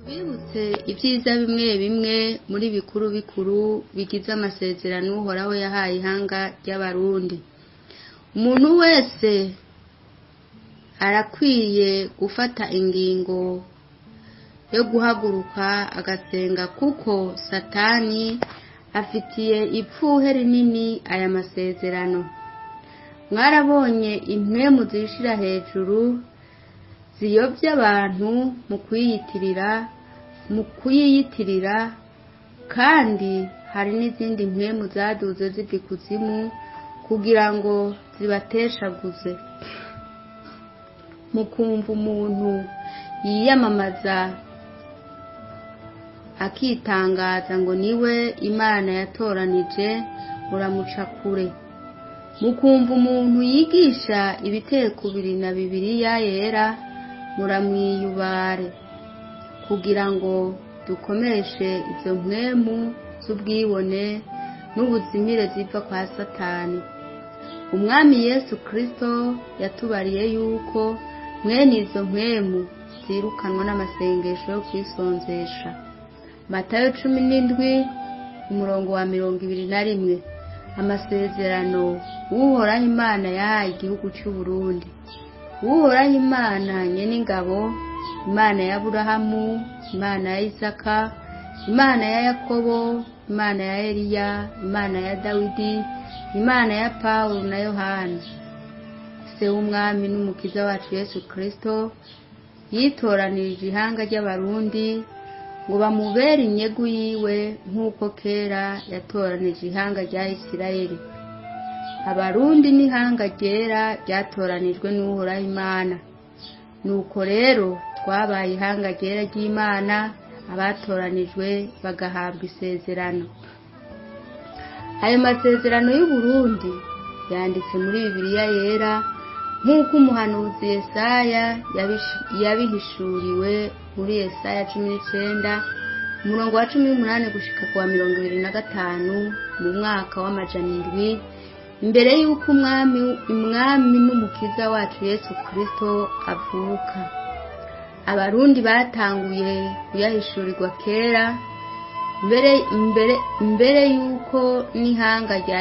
Bibutse ibyiza bimwe bimwe muri bikuru bikuru bigize amasezerano Uhoraho yahaye ihanga ry'Abarundi. Umuntu wese arakwiye gufata ingingo yo guhaguruka agasenga, kuko Satani afitiye ipfuhe rinini aya masezerano. Mwarabonye impwemu zishira hejuru ziyobya abantu mu kuyiyitirira, kandi hari n'izindi mpwemu zaduze ziva ikuzimu kugira ngo zibateshaguze. Mukumva umuntu yiyamamaza akitangaza ngo niwe Imana yatoranije, muramuca kure. Mukumva umuntu yigisha ibiteko 2 na Bibiliya yera, muramwiyubare, kugira ngo dukomeshe izo mpwemu z'ubwibone n'ubuzimire ziva kwa Satani. Umwami Yesu Kristo yatubariye yuko mwene izo mpwemu zirukanwa n'amasengesho yo kwisonzesha. Matayo 17:21. Amasezerano Uhoraho Imana yahaye igihugu cy'u Burundi. Uhoraho Imana nyene ingabo, Imana ya Aburahamu, Imana ya Isaka, Imana ya Yakobo, Imana ya Eliya, Imana ya Dawidi, Imana ya Paulo na Yohana, se w'umwami n'umukiza wacu Yesu Kristo, yitoranirije ihanga ry'Abarundi ngo bamubere inyegu yiwe nk'uko kera yatoranije ihanga rya Isirayeli. Abarundi n'ihanga ryera ryatoranijwe n'Uhoraho Imana. Nuko rero twabaye ihanga ryera ry'Imana, abatoranijwe bagahabwa isezerano. Ayo masezerano y'u Burundi yanditse muri Bibiliya yera, nk'uko umuhanuzi Yesaya yabihishuriwe muri Yesaya 19:18 gushika kwa 25 mu mwaka w'amajana 7, imbere y'uko umwami n'umukiza wacu Yesu Kristo avuka. Abarundi batanguye kuyahishurirwa kera, mbere y'uko n'ihanga rya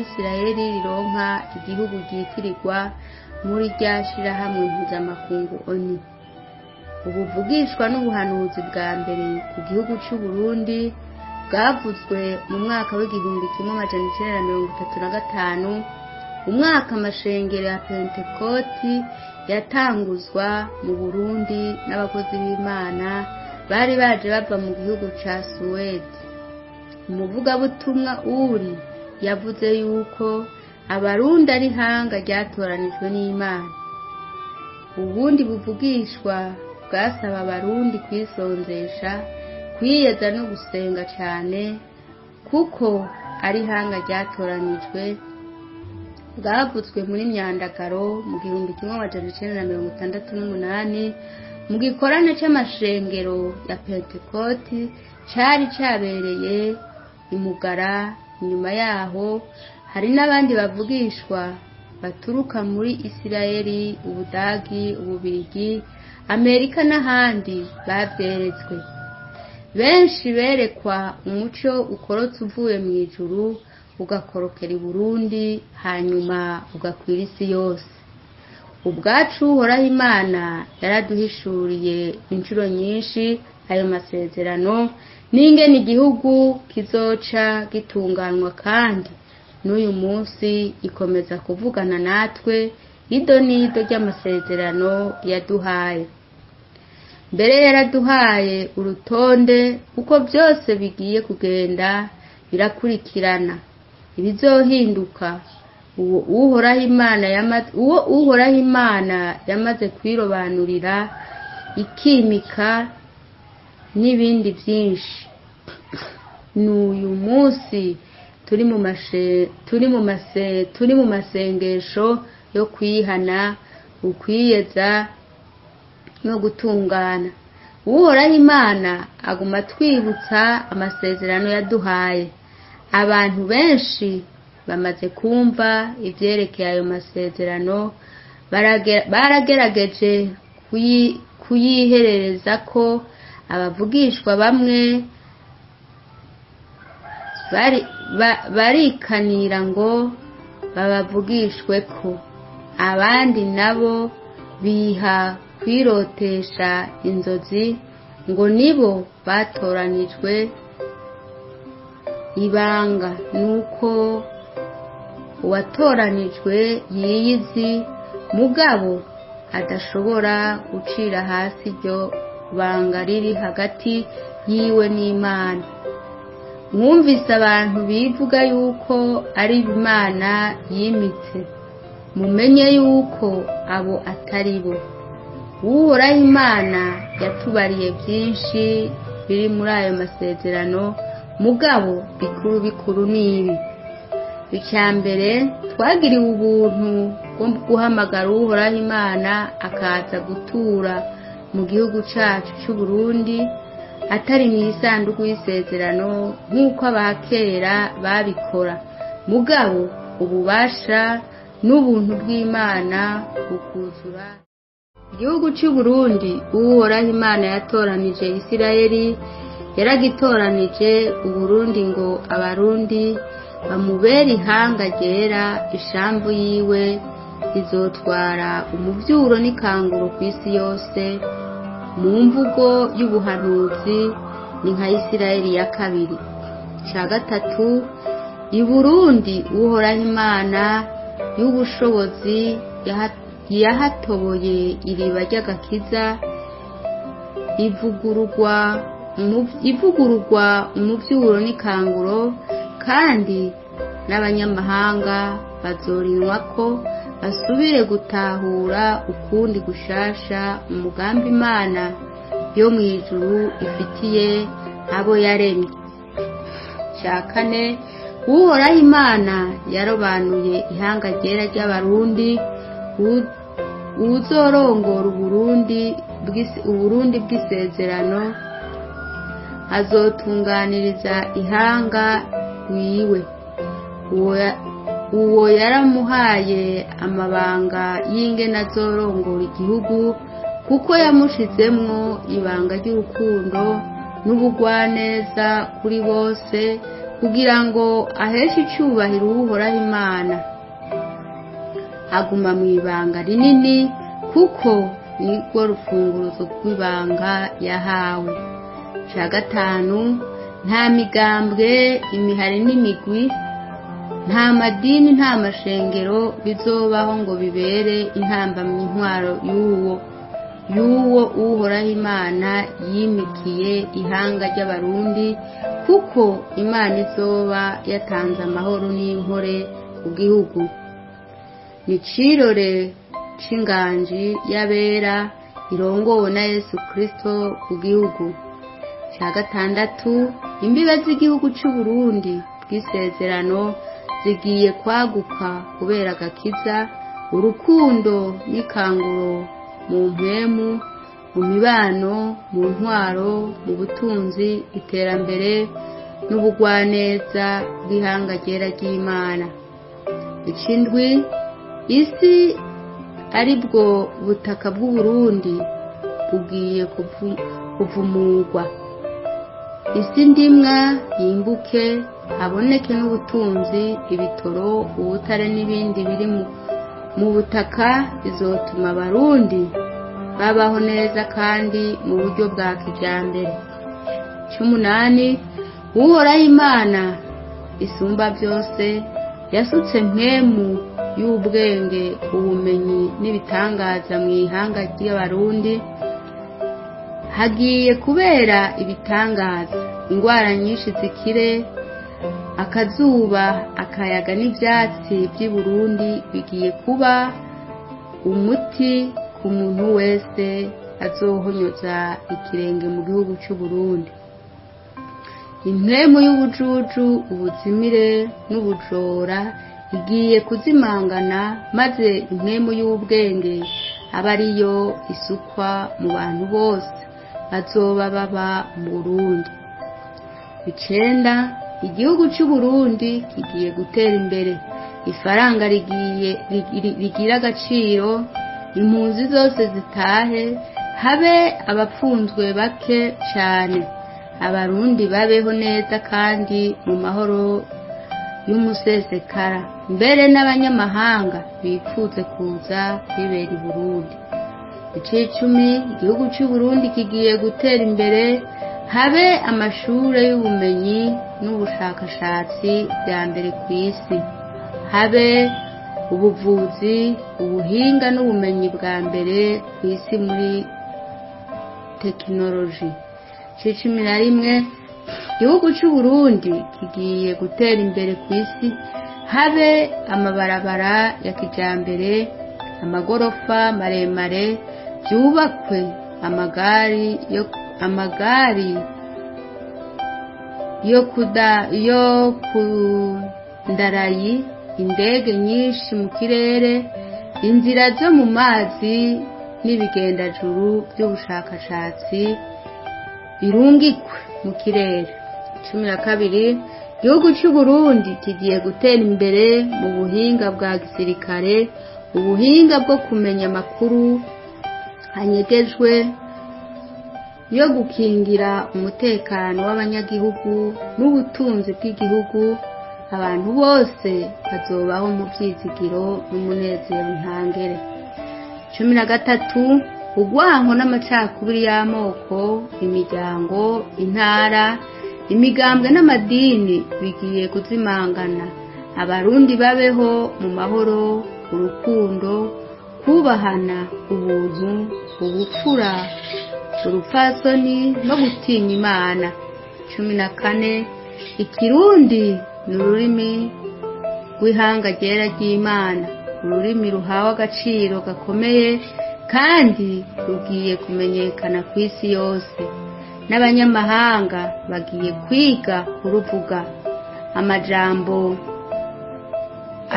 Isirayeli rironka igihugu ryitirirwa muri rya shirahamwe mpuzamakungu ONU. Ubuvugishwa n'ubuhanuzi bwa mbere ku gihugu cy'u Burundi bwavuzwe mu mwaka w'1935, umwaka amashengero ya Pentekoti yatanguzwa mu Burundi n'abakozi b'Imana bari baje bava mu gihugu ca Suwedi. Umuvugabutumwa Uri yavuze yuko Abarundi ari ihanga ryatoranijwe n'Imana. Ubundi buvugishwa bwasaba Abarundi kwisonzesha, kwiyeza no gusenga cyane, kuko ari ihanga ryatoranijwe. Bwavuzwe muri Myandagaro mu 1968 mu gikorane c'amashengero ya Pentekoti cari cabereye imugara. Nyuma yaho hari n'abandi bavugishwa baturuka muri Isirayeli, Ubudagi, Ububirigi, Amerika n'ahandi bavyeretswe. Benshi berekwa umuco ukorotse uvuye mu ijuru ugakorokera i Burundi, hanyuma ugakwira isi yose. Ubwacu Uhoraho Imana yaraduhishuriye inshuro nyinshi ayo masezerano, n'ingene igihugu kizoca gitunganwa, kandi n'uyu munsi ikomeza kuvugana natwe ido n'ido ry'amasezerano yaduhaye. Mbere yaraduhaye urutonde uko byose bigiye kugenda birakurikirana, ibizohinduka. Uwo Uhoraho Imana yamaze kwirobanurira, ikimika n'ibindi byinshi. N'uyu munsi turi mu masengesho yo kwihana, ukwiyeza no gutungana. Uhoraho Imana aguma twibutsa amasezerano yaduhaye. Abantu benshi bamaze kumva ivyerekeye ayo masezerano, baragerageje kuyiherereza ko abavugishwa bamwe barikanira ngo babavugishwe ko, abandi nabo biha kwirotesha inzozi ngo nibo batoranijwe. Ibanga nuko uwatoranijwe yiyizi, mugabo adashobora gucira hasi iryo banga riri hagati yiwe n'Imana. Mwumvise abantu bivuga yuko ari Imana yimitse, mumenye yuko abo atari bo. Uhoraho Imana yatubariye byinshi biri muri ayo masezerano, mugabo bikuru bikuru nibi. Icya mbere, twagiriwe ubuntu bwo guhamagara Uhoraho Imana akaza gutura mu gihugu cyacu cy'u Burundi, atari mu isanduku y'isezerano nk'uko abakera babikora, mugabo ububasha n'ubuntu bw'Imana bukuzura. Igihugu cy'u Burundi Uhoraho Imana yatoranije Isirayeli, yaragitoranije Uburundi ngo abarundi bamubere ihanga ryera, ishambu yiwe izotwara umuvyuro n'ikanguro ku isi yose. Mu mvugo y'ubuhanuzi ni nka Isirayeli ya kabiri. Ca gatatu, i Burundi Uhoraho Imana y'ubushobozi yahatoboye iriba ry'agakiza, ivugururwa umuvyuro n'ikanguro, kandi n'abanyamahanga bazorinwa ko basubire gutahura ukundi gushasha umugambi Imana yo mu ijuru ifitiye abo yaremye. Ca kane, Uhoraho Imana yarobanuye ihanga ryera ry'abarundi, uzorongora Uburundi bw'isezerano azotunganiriza ihanga wiwe. Uwo yaramuhaye amabanga y'ingene azorongora igihugu, kuko yamushizemwo ibanga ry'urukundo n'ubugwaneza kuri bose, kugira ngo aheshe icubahiro Uhoraho Imana. Aguma mu ibanga rinini, kuko nirwo rufunguruzo rw'ibanga yahawe. Ca gatanu, nta migambwe, imihari n'imigwi, nta madini, nta mashengero bizobaho ngo bibere intambamyi intwaro y'uwo Uhoraho Imana yimikiye ihanga ry'abarundi, kuko Imana izoba yatanze amahoro n'inkore ku gihugu. Ni cirore c'inganji y'abera irongowe na Yesu Kristo ku gihugu. Ca gatandatu, imbibe z'igihugu cy'u Burundi bw'isezerano zigiye kwaguka kubera agakiza, urukundo n'ikanguro, mu mpwemu, mu mibano, mu ntwaro, mu butunzi, iterambere n'ubugwaneza bw'ihanga ryera ry'Imana. Icindwi, isi ari bwo butaka bw'u Burundi bugiye kuvumurwa. Isi ndimwa yimbuke, haboneke n'ubutunzi, ibitoro, ubutare n'ibindi biri mu butaka, bizotuma abarundi babaho neza kandi mu buryo bwa kijambere. C'umunani, Uhoraho Imana isumba byose yasutse mpwemu y'ubwenge, ubumenyi n'ibitangaza mu ihanga ry'abarundi. Hagiye kubera ibitangaza, ingwara nyinshi zikire, akazuba, akayaga n'ivyatsi by'i Burundi bigiye kuba umuti ku muntu wese azohonyoza ikirenge mu gihugu cy'u Burundi. Impwemu y'ubujuju, ubuzimire n'ubujora igiye kuzimangana, maze impwemu y'ubwenge aba ariyo isukwa mu bantu bose bazoba baba mu Burundi. Icenda, igihugu cy'u Burundi kigiye gutera imbere, ifaranga rigira agaciro, impunzi zose zitahe, habe abapfunzwe bake cyane, abarundi babeho neza kandi mu mahoro y'umusesekara, mbere n'abanyamahanga bifuze kuza kwibera i Burundi. Icumi, igihugu cy'u Burundi kigiye gutera imbere, habe amashure y'ubumenyi n'ubushakashatsi bya mbere ku isi, habe ubuvuzi, ubuhinga n'ubumenyi bwa mbere ku isi muri tekinoloji. Cumi na rimwe, igihugu cy'u Burundi kigiye gutera imbere ku isi, habe amabarabara ya kijambere, amagorofa maremare byubakwe, amagari yo kundarayi, indege nyinshi mu kirere, inzira zo mu mazi n'ibigendajuru by'ubushakashatsi birungikwe mu kirere. 12, igihugu cy'u Burundi kigiye gutera imbere mu buhinga bwa gisirikare, ubuhinga bwo kumenya amakuru anyegejwe yo gukingira umutekano w'abanyagihugu n'ubutunzi bw'igihugu. Abantu bose bazobaho mu byizigiro n'umunezero ntangere. 13, urwanko n'amacakubiri y'amoko, imiryango, intara, imigambwe n'amadini bigiye kuzimangana. Abarundi babeho mu mahoro, urukundo, kubahana, ubuntu, ubupfura, urupfasoni no gutinya Imana. 14, ikirundi ni ururimi rw'ihanga ryera ry'Imana, ururimi ruhawe agaciro gakomeye kandi rugiye kumenyekana ku isi yose, n'abanyamahanga bagiye kwiga kuruvuga. Amajambo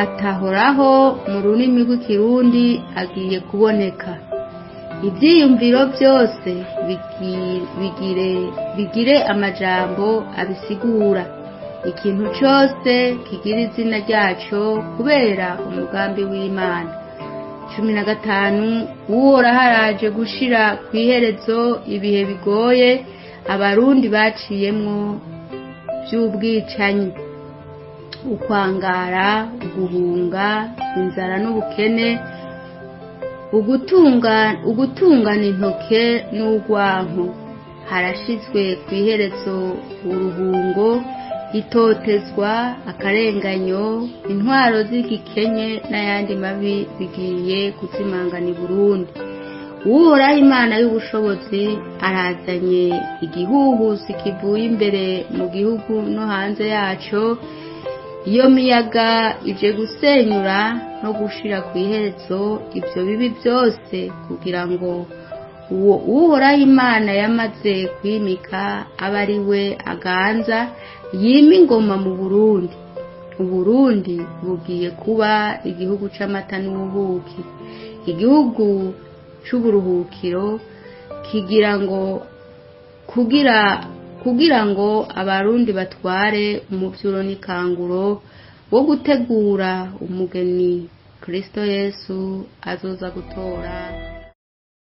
atahoraho mu rurimi rw'ikirundi agiye kuboneka. Ibyiyumviro byose bigire amajambo abisigura. Ikintu cyose kigira izina ryacyo kubera umugambi w'Imana. 15, uhoraho araje gushira ku iherezo ibihe bigoye abarundi baciyemwo by'ubwicanyi, ukwangara, uguhunga, inzara n'ubukene, ugutungana intoke n'urwanko. Harashizwe ku iherezo uruhungo, itotezwa, akarenganyo, intwaro z'igikenye n'ayandi mabi bigiye kuzimangana i Burundi. Uhoraho Imana y'ubushobozi arazanye igihuhusi kivuye imbere mu gihugu no hanze yaco. Iyo miyaga ije gusenyura no gushira ku iherezo ibyo bibi byose, kugira ngo uwo Uhoraho Imana yamaze kwimika abe ari we aganza, yima ingoma mu Burundi. Uburundi bugiye kuba igihugu c'amata n'ubuki, igihugu c'uburuhukiro, kugira ngo abarundi batware umuvyuro n'ikanguro wo gutegura umugeni Kristo Yesu azoza gutora.